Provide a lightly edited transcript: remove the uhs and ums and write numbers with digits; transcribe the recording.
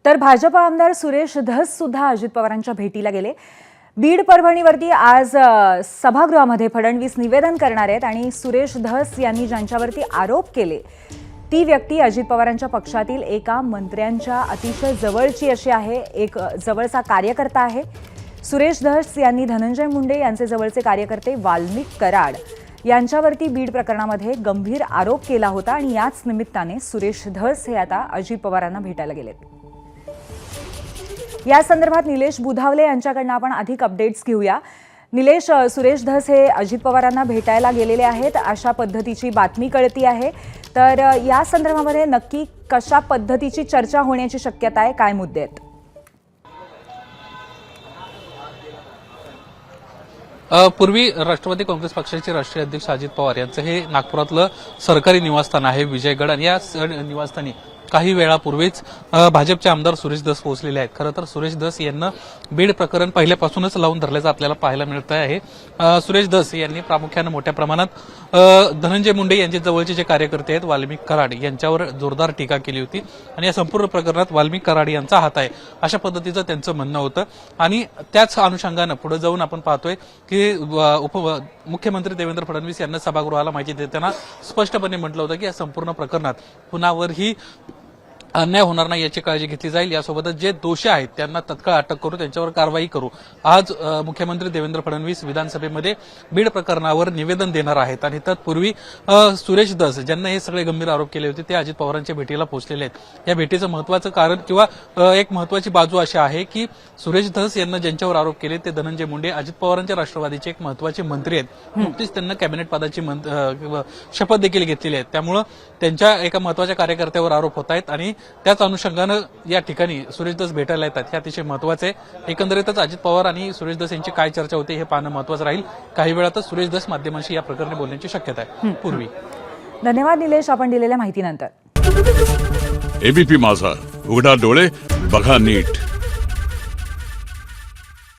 तर भाजप आमदार सुरेश धस सुद्धा अजित पवारांच्या भेटीला गेले। बीड परभणीवरती आज सभागृहामध्ये फडणवीस निवेदन करणार आहेत आणि सुरेश धस यांनी ज्यांच्यावरती आरोप केले ती व्यक्ती अजित पवारांच्या पक्षातील एका मंत्र्यांच्या अतिशय जवळची अशी आहे, एक जवळचा कार्यकर्ता आहे। सुरेश धस यांनी धनंजय मुंडे यांचे जवळचे कार्यकर्ते वाल्मिक कराड यांच्यावरती बीड प्रकरणामध्ये गंभीर आरोप केला होता आणि याच निमित्ताने सुरेश धस हे आता अजित पवारांना भेटायला गेलेत। या संदर्भात निलेश बुधावले यांच्याकडून आपण अधिक अपडेट्स घेऊया। निलेश, सुरेश धस हे अजित पवारांना भेटायला गेलेले आहेत अशा पद्धतीची बातमी कळती आहे, तर या संदर्भामध्ये नक्की कशा पद्धतीची चर्चा होण्याची शक्यता आहे, काय मुद्दे आहेत? पूर्वी राष्ट्रवादी काँग्रेस पक्षाचे राष्ट्रीय अध्यक्ष अजित पवार यांचं हे नागपुरातलं सरकारी निवासस्थान आहे विजयगड, आणि या निवासस्थानी काही वेळापूर्वीच भाजपचे आमदार सुरेश धस पोहोचलेले आहेत। खरं तर सुरेश धस यांना बीड प्रकरण पहिल्यापासूनच लावून धरल्याचं आपल्याला पाहायला मिळत आहे। सुरेश धस यांनी प्रामुख्याने मोठ्या प्रमाणात धनंजय मुंडे यांचे जवळचे जे कार्यकर्ते आहेत वाल्मिक कराड यांच्यावर जोरदार टीका केली होती आणि या संपूर्ण प्रकरणात वाल्मिक कराड यांचा हात आहे अशा पद्धतीचं त्यांचं म्हणणं होतं। आणि त्याच अनुषंगानं पुढे जाऊन आपण पाहतोय की मुख्यमंत्री देवेंद्र फडणवीस यांना सभागृहाला माहिती देताना स्पष्टपणे म्हटलं होतं की या संपूर्ण प्रकरणात कुणावरही अन्याय होणार नाही याची काळजी घेतली जाईल, यासोबतच जे दोषी आहेत त्यांना तत्काळ अटक करू, त्यांच्यावर कारवाई करू। आज मुख्यमंत्री देवेंद्र फडणवीस विधानसभेमध्ये बीड प्रकरणावर निवेदन देणार आहेत आणि तत्पूर्वी सुरेश धस ज्यांना हे सगळे गंभीर आरोप केले होते ते अजित पवारांच्या भेटीला पोहोचलेले आहेत। या भेटीचं महत्वाचं कारण किंवा एक महत्वाची बाजू अशी आहे की सुरेश धस यांना ज्यांच्यावर आरोप केले ते धनंजय मुंडे अजित पवारांच्या राष्ट्रवादीचे एक महत्वाचे मंत्री आहेत। नुकतीच त्यांना कॅबिनेट पदाची शपथ देखील घेतलेली आहे, त्यामुळे त्यांच्या एका महत्वाच्या कार्यकर्त्यावर आरोप होत आहेत आणि त्याच अनुषंगानं या ठिकाणी सुरेश धस भेटायला येतात हे अतिशय महत्वाचे आहे। एकंदरीतच अजित पवार आणि सुरेश धस यांची काय चर्चा होते हे पाहणं महत्वाचं राहील। काही वेळातच सुरेश धस माध्यमांशी या प्रकरणी बोलण्याची शक्यता आहे। पूर्वी धन्यवाद निलेश, आपण दिलेल्या माहितीनंतर। एबीपी माझा, उघडा डोळे बघा नीट।